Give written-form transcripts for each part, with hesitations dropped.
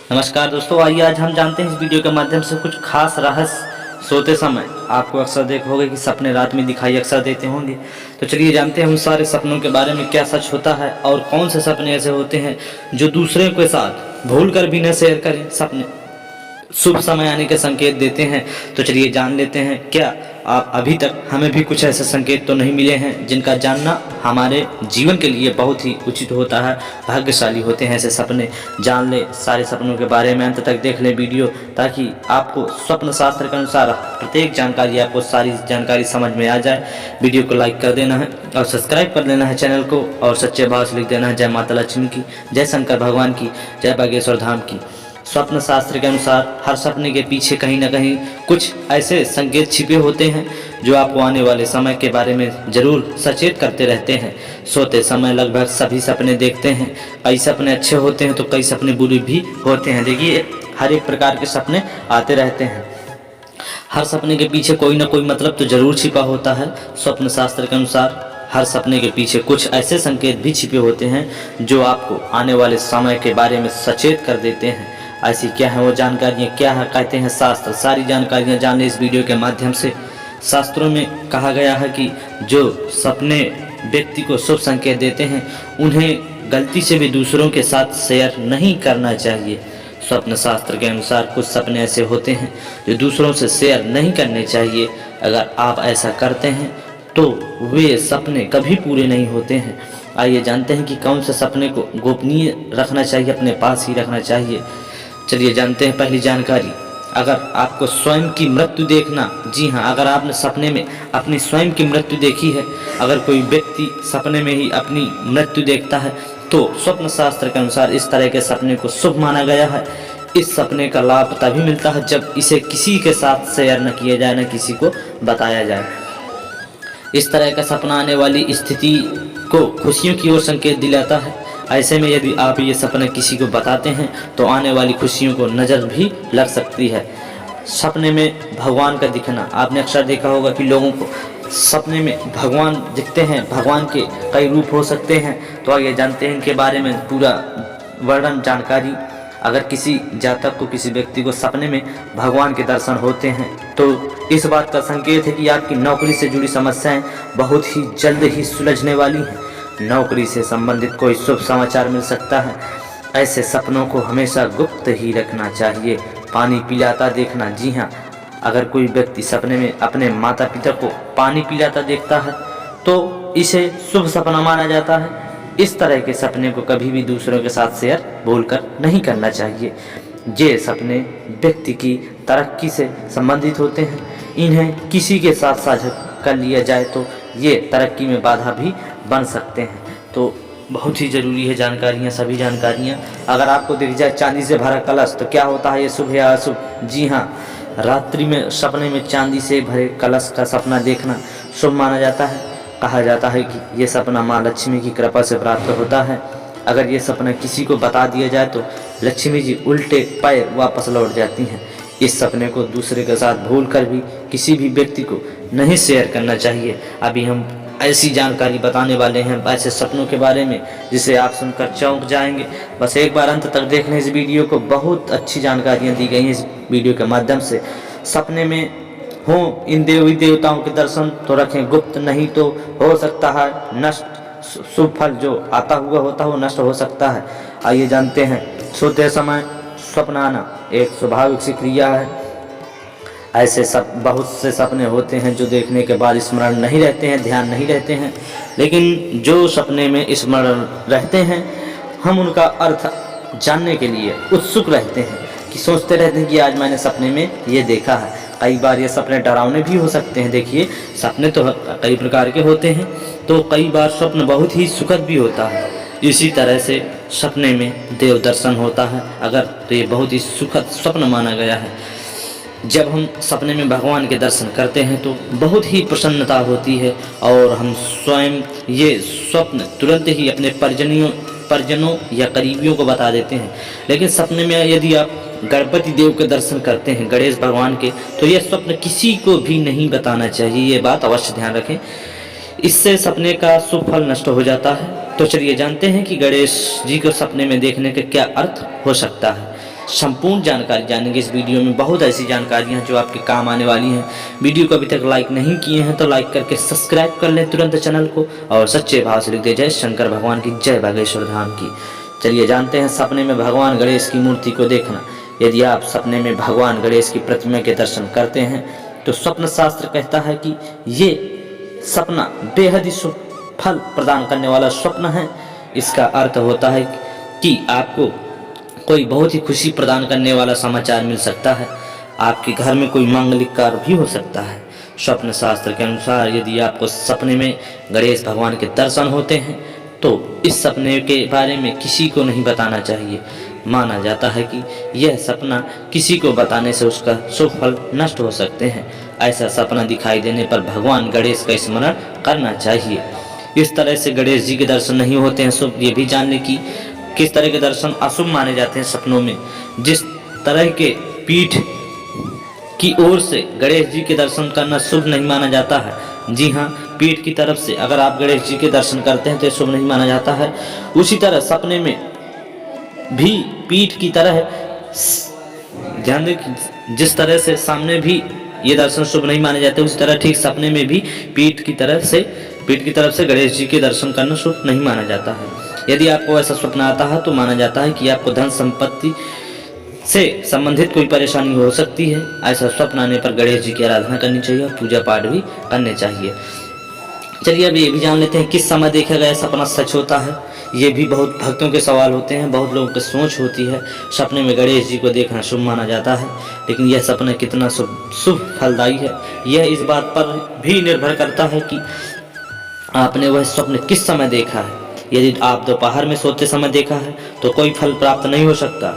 नमस्कार दोस्तों, आइए आज हम जानते हैं इस वीडियो के माध्यम से कुछ खास रहस्य। सोते समय आपको अक्सर देखा होगा कि सपने रात में दिखाई अक्सर देते होंगे। तो चलिए जानते हैं उन सारे सपनों के बारे में, क्या सच होता है और कौन से सपने ऐसे होते हैं जो दूसरे के साथ भूल कर भी न शेयर करें। सपने शुभ समय आने के संकेत देते हैं। तो चलिए जान लेते हैं। क्या आप अभी तक हमें भी कुछ ऐसे संकेत तो नहीं मिले हैं जिनका जानना हमारे जीवन के लिए बहुत ही उचित होता है। भाग्यशाली होते हैं ऐसे सपने। जान ले सारे सपनों के बारे में, अंत तक देख लें वीडियो, ताकि आपको स्वप्न शास्त्र के अनुसार प्रत्येक जानकारी, आपको सारी जानकारी समझ में आ जाए। वीडियो को लाइक कर देना है और सब्सक्राइब कर लेना है चैनल को, और सच्चे भाव से लिख देना है जय माता लक्ष्मी की, जय शंकर भगवान की, जय बागेश्वर धाम की। स्वप्न शास्त्र के अनुसार हर सपने के पीछे कहीं ना कहीं कुछ ऐसे संकेत छिपे होते हैं जो आपको आने वाले समय के बारे में जरूर सचेत करते रहते हैं। सोते समय लगभग सभी सपने देखते हैं। कई सपने अच्छे होते हैं तो कई सपने बुरे भी होते हैं। देखिए, हर एक प्रकार के सपने आते रहते हैं। हर सपने के पीछे कोई ना कोई मतलब तो जरूर छिपा होता है। स्वप्न शास्त्र के अनुसार हर सपने के पीछे कुछ ऐसे संकेत भी छिपे होते हैं जो आपको आने वाले समय के बारे में सचेत कर देते हैं। ऐसी क्या है वो जानकारियाँ, क्या है कहते हैं शास्त्र, सारी जानकारियाँ जान लें इस वीडियो के माध्यम से। शास्त्रों में कहा गया है कि जो सपने व्यक्ति को शुभ संकेत देते हैं उन्हें गलती से भी दूसरों के साथ शेयर नहीं करना चाहिए। स्वप्न शास्त्र के अनुसार कुछ सपने ऐसे होते हैं जो दूसरों से शेयर नहीं करने चाहिए। अगर आप ऐसा करते हैं तो वे सपने कभी पूरे नहीं होते हैं। आइए जानते हैं कि कौन से सपने को गोपनीय रखना चाहिए, अपने पास ही रखना चाहिए। चलिए जानते हैं पहली जानकारी। अगर आपको स्वयं की मृत्यु देखना, जी हाँ, अगर आपने सपने में अपनी स्वयं की मृत्यु देखी है, अगर कोई व्यक्ति सपने में ही अपनी मृत्यु देखता है तो स्वप्न शास्त्र के अनुसार इस तरह के सपने को शुभ माना गया है। इस सपने का लाभ तभी मिलता है जब इसे किसी के साथ शेयर न किया जाए, न किसी को बताया जाए। इस तरह का सपना आने वाली स्थिति को खुशियों की ओर संकेत दिलाता है। ऐसे में यदि आप ये सपना किसी को बताते हैं तो आने वाली खुशियों को नज़र भी लग सकती है। सपने में भगवान का दिखना, आपने अक्सर देखा होगा कि लोगों को सपने में भगवान दिखते हैं। भगवान के कई रूप हो सकते हैं। तो आइए जानते हैं इनके बारे में पूरा वर्णन, जानकारी। अगर किसी जातक को, किसी व्यक्ति को सपने में भगवान के दर्शन होते हैं तो इस बात का संकेत है कि आपकी नौकरी से जुड़ी समस्याएं बहुत ही जल्द ही सुलझने वाली हैं। नौकरी से संबंधित कोई शुभ समाचार मिल सकता है। ऐसे सपनों को हमेशा गुप्त ही रखना चाहिए। पानी पिलाता देखना, जी हाँ, अगर कोई व्यक्ति सपने में अपने माता पिता को पानी पिलाता देखता है तो इसे शुभ सपना माना जाता है। इस तरह के सपने को कभी भी दूसरों के साथ शेयर भूलकर नहीं करना चाहिए। ये सपने व्यक्ति की तरक्की से संबंधित होते हैं। इन्हें किसी के साथ साझा कर लिया जाए तो ये तरक्की में बाधा भी बन सकते हैं। तो बहुत ही ज़रूरी है जानकारियाँ, सभी जानकारियाँ। अगर आपको दिख जाए चांदी से भरा कलश तो क्या होता है, ये शुभ या अशुभ? जी हाँ, रात्रि में सपने में चांदी से भरे कलश का सपना देखना शुभ माना जाता है। कहा जाता है कि ये सपना माँ लक्ष्मी की कृपा से प्राप्त होता है। अगर ये सपना किसी को बता दिया जाए तो लक्ष्मी जी उल्टे पैर वापस लौट जाती हैं। इस सपने को दूसरे के साथ भूलकर भी किसी भी व्यक्ति को नहीं शेयर करना चाहिए। अभी हम ऐसी जानकारी बताने वाले हैं ऐसे सपनों के बारे में जिसे आप सुनकर चौंक जाएंगे। बस एक बार अंत तक देख लें इस वीडियो को, बहुत अच्छी जानकारियाँ दी गई हैं इस वीडियो के माध्यम से। सपने में हो इन देवी देवताओं के दर्शन तो रखें गुप्त, नहीं तो हो सकता है नष्ट, शुभ फल जो आता हुआ होता है वो नष्ट हो सकता है। आइए जानते हैं। सोते समय स्वप्न आना एक स्वाभाविक सी क्रिया है। ऐसे बहुत से सपने होते हैं जो देखने के बाद स्मरण नहीं रहते हैं, ध्यान नहीं रहते हैं, लेकिन जो सपने में स्मरण रहते हैं हम उनका अर्थ जानने के लिए उत्सुक रहते हैं, कि सोचते रहते हैं कि आज मैंने सपने में ये देखा है। कई बार ये सपने डरावने भी हो सकते हैं। देखिए, सपने तो कई प्रकार के होते हैं, तो कई बार स्वप्न बहुत ही सुखद भी होता है। इसी तरह से सपने में देव दर्शन होता है, अगर तो ये बहुत ही सुखद स्वप्न माना गया है। जब हम सपने में भगवान के दर्शन करते हैं तो बहुत ही प्रसन्नता होती है और हम स्वयं ये स्वप्न तुरंत ही अपने परिजनों या करीबियों को बता देते हैं। लेकिन सपने में यदि आप गणपति देव के दर्शन करते हैं, गणेश भगवान के, तो यह स्वप्न किसी को भी नहीं बताना चाहिए। ये बात अवश्य ध्यान रखें, इससे सपने का शुभ फल नष्ट हो जाता है। तो चलिए जानते हैं कि गणेश जी को सपने में देखने का क्या अर्थ हो सकता है। संपूर्ण जानकारी जानेंगे इस वीडियो में। बहुत ऐसी जानकारियाँ जो आपके काम आने वाली हैं। वीडियो को अभी तक लाइक नहीं किए हैं तो लाइक करके सब्सक्राइब कर लें तुरंत चैनल को, और सच्चे भाव से लिख दे जय शंकर भगवान की, जय बागेश्वर धाम की। चलिए जानते हैं सपने में भगवान गणेश की मूर्ति को देखना। यदि आप सपने में भगवान गणेश की प्रतिमा के दर्शन करते हैं तो स्वप्न शास्त्र कहता है कि ये सपना बेहद ही शुभ फल प्रदान करने वाला स्वप्न है। इसका अर्थ होता है कि आपको कोई बहुत ही खुशी प्रदान करने वाला समाचार मिल सकता है। आपके घर में कोई मांगलिक कार्य भी हो सकता है। स्वप्न शास्त्र के अनुसार यदि आपको सपने में गणेश भगवान के दर्शन होते हैं तो इस सपने के बारे में किसी को नहीं बताना चाहिए। माना जाता है कि यह सपना किसी को बताने से उसका शुभ फल नष्ट हो सकते हैं। ऐसा सपना दिखाई देने पर भगवान गणेश का स्मरण करना चाहिए। इस तरह से गणेश जी के दर्शन नहीं होते हैं शुभ। ये भी जानने की किस तरह के दर्शन अशुभ माने जाते हैं सपनों में। जिस तरह के पीठ की ओर से गणेश जी के दर्शन करना शुभ नहीं माना जाता है। जी हाँ, पीठ की तरफ से अगर आप गणेश जी के दर्शन करते हैं तो शुभ नहीं माना जाता है। उसी तरह सपने में भी पीठ की तरह ध्यान दें, जिस तरह से सामने भी ये दर्शन शुभ नहीं माने जाते, उसी तरह ठीक सपने में भी पीठ की तरफ से गणेश जी के दर्शन करना शुभ नहीं माना जाता है। यदि आपको ऐसा स्वप्न आता है तो माना जाता है कि आपको धन संपत्ति से संबंधित कोई परेशानी हो सकती है। ऐसा स्वप्न आने पर गणेश जी की आराधना करनी चाहिए और पूजा पाठ भी करने चाहिए। चलिए अब ये भी जान लेते हैं किस समय देखा गया सपना सच होता है। ये भी बहुत भक्तों के सवाल होते हैं, बहुत लोगों की सोच होती है। सपने में गणेश जी को देखना शुभ माना जाता है, लेकिन यह सपना कितना शुभ फलदायी है यह इस बात पर भी निर्भर करता है कि आपने वह स्वप्न किस समय देखा है। यदि आप दोपहर में सोते समय देखा है तो कोई फल प्राप्त नहीं हो सकता।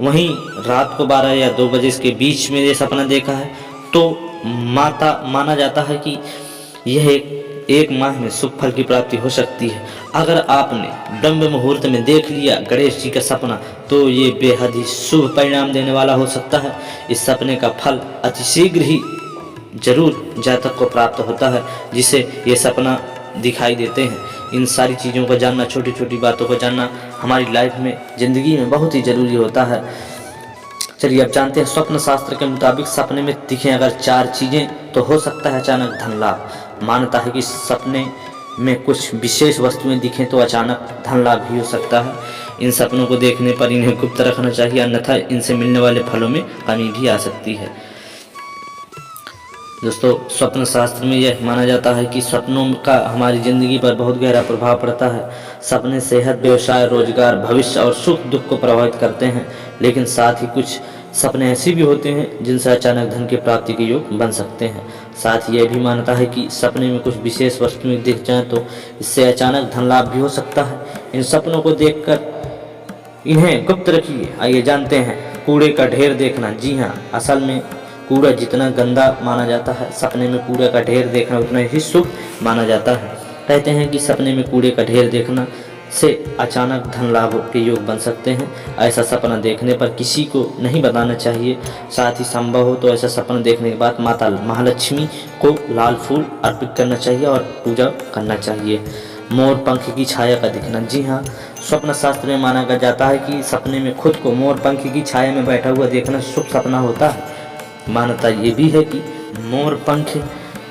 वहीं रात को 12 या 2 बजे के बीच में ये सपना देखा है तो माना जाता है कि यह एक माह में शुभ फल की प्राप्ति हो सकती है। अगर आपने ब्रह्म मुहूर्त में देख लिया गणेश जी का सपना तो ये बेहद ही शुभ परिणाम देने वाला हो सकता है। इस सपने का फल अतिशीघ्र ही जरूर जातक को प्राप्त होता है जिसे ये सपना दिखाई देते हैं। इन सारी चीज़ों को जानना, छोटी छोटी बातों को जानना हमारी लाइफ में, ज़िंदगी में बहुत ही ज़रूरी होता है। चलिए अब जानते हैं स्वप्न शास्त्र के मुताबिक सपने में दिखें अगर 4 चीज़ें तो हो सकता है अचानक धन लाभ। मानता है कि सपने में कुछ विशेष वस्तुएं दिखें तो अचानक धन लाभ भी हो सकता है। इन सपनों को देखने पर इन्हें गुप्त रखना चाहिए, अन्यथा इनसे मिलने वाले फलों में कमी भी आ सकती है। दोस्तों, स्वप्न शास्त्र में यह माना जाता है कि सपनों का हमारी ज़िंदगी पर बहुत गहरा प्रभाव पड़ता है। सपने सेहत, व्यवसाय, रोजगार, भविष्य और सुख दुख को प्रभावित करते हैं, लेकिन साथ ही कुछ सपने ऐसे भी होते हैं जिनसे अचानक धन की प्राप्ति के योग बन सकते हैं। साथ ही यह भी मानता है कि सपने में कुछ विशेष वस्तुएं दिख जाएं तो इससे अचानक धन लाभ भी हो सकता है। इन सपनों को देखकर इन्हें गुप्त रखिए। आइए जानते हैं कूड़े का ढेर देखना। जी हाँ, असल में कूड़ा जितना गंदा माना जाता है, सपने में कूड़े का ढेर देखना उतना ही शुभ माना जाता है। कहते हैं कि सपने में कूड़े का ढेर देखना से अचानक धन लाभ के योग बन सकते हैं। ऐसा सपना देखने पर किसी को नहीं बताना चाहिए। साथ ही संभव हो तो ऐसा सपना देखने के बाद माता महालक्ष्मी को लाल फूल अर्पित करना चाहिए और पूजा करना चाहिए। मोर पंख की छाया का दिखना। जी हाँ, स्वप्न शास्त्र में माना जाता है कि सपने में खुद को मोर पंख की छाया में बैठा हुआ देखना शुभ सपना होता है। मान्यता ये भी है कि मोर पंख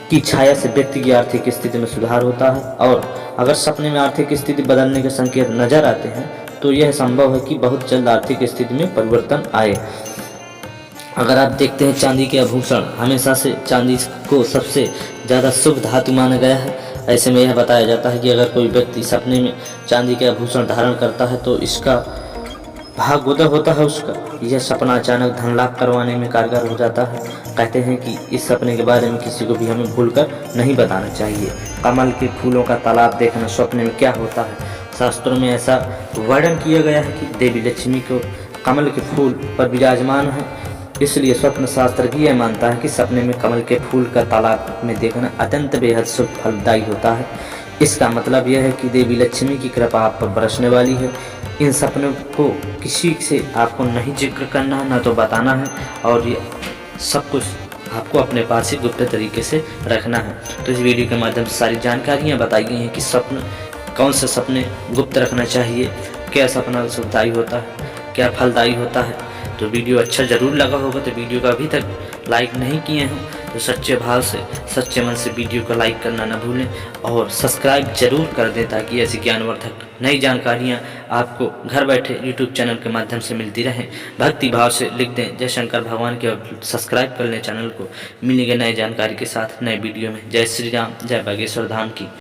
की छाया से व्यक्ति की आर्थिक स्थिति में सुधार होता है, और अगर सपने में आर्थिक स्थिति बदलने के संकेत नजर आते हैं तो यह संभव है कि बहुत जल्द आर्थिक स्थिति में परिवर्तन आए। अगर आप देखते हैं चांदी के आभूषण, हमेशा से चांदी को सबसे ज़्यादा शुभ धातु माना गया है। ऐसे में यह बताया जाता है कि अगर कोई व्यक्ति सपने में चांदी के आभूषण धारण करता है तो इसका भाग्योदय होता है उसका। यह सपना अचानक धन लाभ करवाने में कारगर हो जाता है। कहते हैं कि इस सपने के बारे में किसी को भी हमें भूलकर नहीं बताना चाहिए। कमल के फूलों का तालाब देखना स्वप्न में क्या होता है। शास्त्रों में ऐसा वर्णन किया गया है कि देवी लक्ष्मी को कमल के फूल पर विराजमान है, इसलिए स्वप्न शास्त्र भी यह मानता है कि सपने में कमल के फूल का तालाब में देखना अत्यंत बेहद शुभ फलदायी होता है। इसका मतलब यह है कि देवी लक्ष्मी की कृपा आप पर बरसने वाली है। इन सपनों को किसी से आपको नहीं जिक्र करना है, ना तो बताना है, और ये सब कुछ आपको अपने पास ही गुप्त तरीके से रखना है। तो इस वीडियो के माध्यम से सारी जानकारियाँ बताई गई हैं कि स्वप्न, कौन से सपने गुप्त रखना चाहिए, क्या सपना सुखदायी होता है, क्या फलदायी होता है। तो वीडियो अच्छा ज़रूर लगा होगा। तो वीडियो को अभी तक लाइक नहीं किए हो तो सच्चे भाव से सच्चे मन से वीडियो को लाइक करना न भूलें और सब्सक्राइब जरूर कर दें, ताकि ऐसी ज्ञानवर्धक नई जानकारियाँ आपको घर बैठे यूट्यूब चैनल के माध्यम से मिलती रहें। भक्ति भाव से लिख दें जय शंकर भगवान के और सब्सक्राइब कर लें चैनल को। मिलेंगे नए जानकारी के साथ नए वीडियो में। जय श्री राम, जय बागेश्वर धाम की।